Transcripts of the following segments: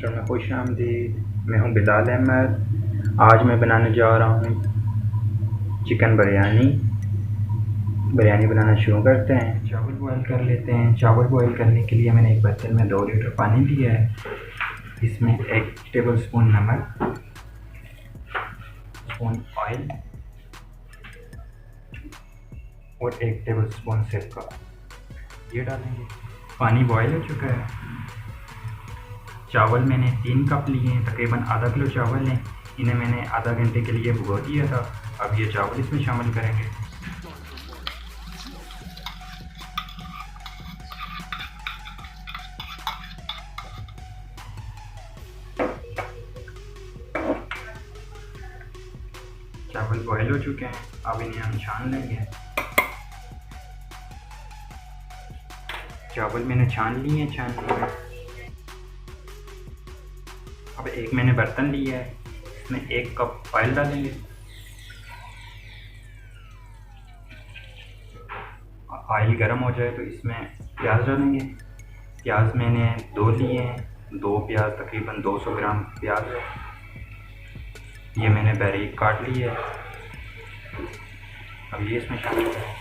Master में खुश आमदीद। मैं हूँ बिलाल अहमद। आज मैं बनाने जा रहा हूँ चिकन बिरयानी। बिरयानी बनाना शुरू करते हैं। चावल बॉयल कर लेते हैं। चावल बॉयल करने के लिए मैंने एक बर्तन में 2 लीटर पानी लिया है। इसमें 1 टेबल स्पून नमक, स्पून ऑयल और 1 टेबल स्पून सिरका ये डालेंगे। पानी बॉयल हो चुका है। चावल मैंने 3 कप लिए हैं, तकरीबन आधा किलो चावल हैं। इन्हें मैंने आधा घंटे के लिए भिगो दिया था। अब ये चावल इसमें शामिल करेंगे। चावल बॉयल हो चुके हैं, अब इन्हें हम छान लेंगे। चावल मैंने छान लिए हैं छाननी में। अब एक मैंने बर्तन लिया है, इसमें 1 कप ऑयल डालेंगे। ऑयल गर्म हो जाए तो इसमें प्याज डालेंगे। प्याज मैंने 2 लिए हैं, 2 प्याज तकरीबन 200 ग्राम प्याज है। ये मैंने बारीक काट लिया है। अब ये इसमें शामिल करें।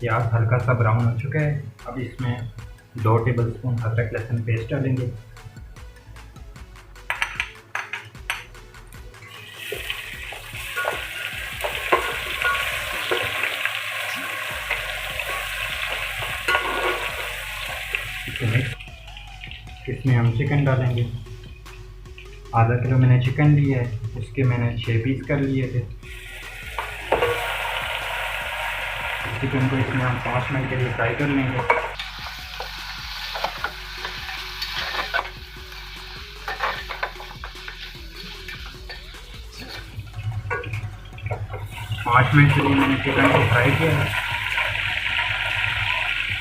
प्याज हल्का सा ब्राउन हो चुका है। अब इसमें 2 टेबल स्पून अदरक लहसुन पेस्ट डालेंगे। इसमें हम चिकन डालेंगे। आधा किलो मैंने चिकन लिया है, उसके मैंने 6 पीस कर लिए थे। चिकन को इसमें हम 5 मिनट के लिए फ्राई कर लेंगे। पाँच मिनट के लिए मैंने चिकन को फ्राई किया है।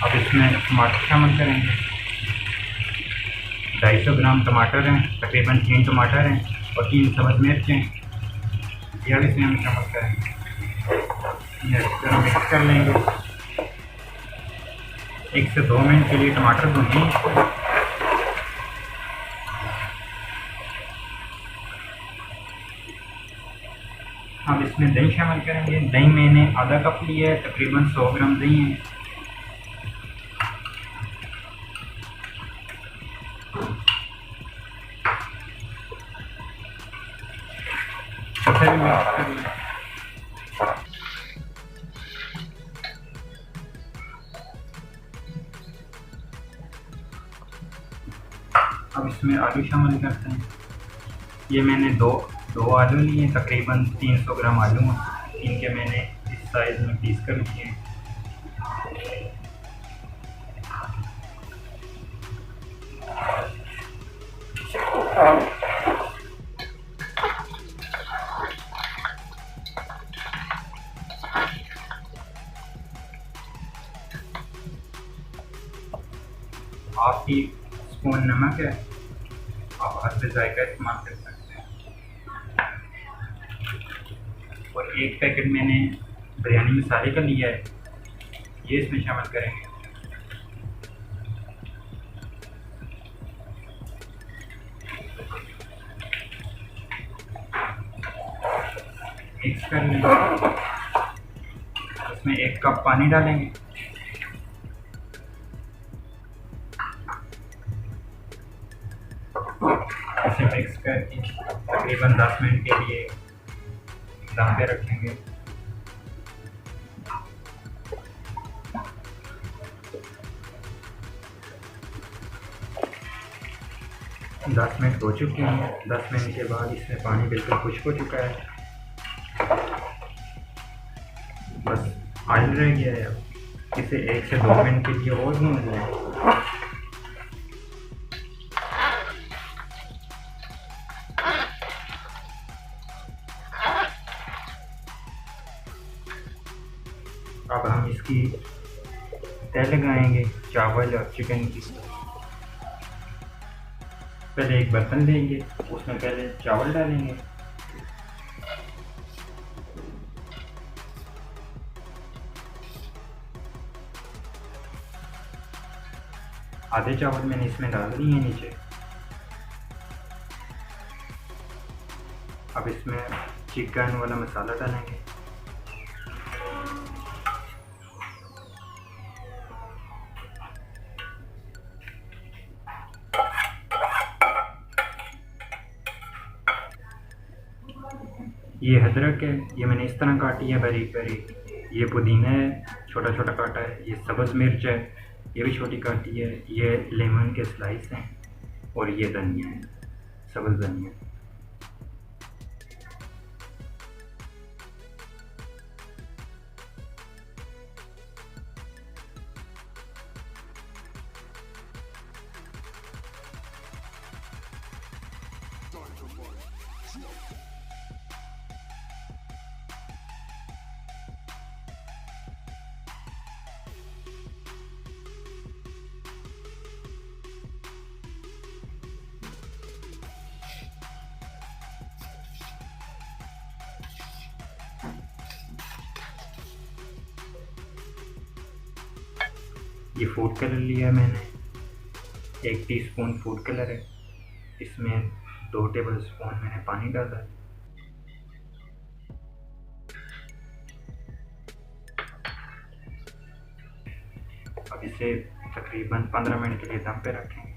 अब इसमें टमाटर शामिल करेंगे। 250 ग्राम टमाटर हैं, तकरीबन 3 टमाटर हैं और 3 सब्ज़ मिर्च हैं। यह भी इसमें हम शामिल करेंगे। मिक्स कर लेंगे। 1 से 2 मिनट के लिए टमाटर भूनें। अब इसमें दही शामिल करेंगे। दही मैंने आधा कप लिया है, तकरीबन 100 ग्राम दही है। फिर मिक्स कर लें। अब इसमें आलू शामिल करते हैं। ये मैंने दो आलू लिए हैं, तकरीबन 300 ग्राम आलू हैं। इनके मैंने इस साइज़ में पीस कर लिए हैं। हाफ टी स्पून नमक है, आप हल्के जायका इस्तेमाल कर सकते हैं। और 1 पैकेट मैंने बिरयानी मसाले का लिया है, ये इसमें शामिल करेंगे। मिक्स कर लेंगे। इसमें 1 कप पानी डालेंगे। इसे मिक्स करके तकरीबन 10 मिनट के लिए दम पे रखेंगे। दस मिनट हो चुके हैं। 10 मिनट के बाद इसमें पानी बिल्कुल खुश्क हो चुका है। बस ऑयल रह गया है। अब इसे 1 से 2 मिनट के लिए और भून लें। अब हम इसकी तह लगाएंगे चावल और चिकन की। पहले एक बर्तन लेंगे, उसमें पहले चावल डालेंगे। आधे चावल मैंने इसमें डाल दिए हैं नीचे। अब इसमें चिकन वाला मसाला डालेंगे। ये अदरक है, ये मैंने इस तरह काटी है बारीक बारीक। ये पुदीना है, छोटा छोटा काटा है। ये सब्ज़ मिर्च है, ये भी छोटी काटी है। ये लेमन के स्लाइस हैं और ये धनिया है, सब्ज़ धनिया। ये फूड कलर लिया है मैंने, 1 टीस्पून फूड कलर है। इसमें 2 टेबल स्पून मैंने पानी डाला है। अब इसे तकरीबन 15 मिनट के लिए दम पे रखें।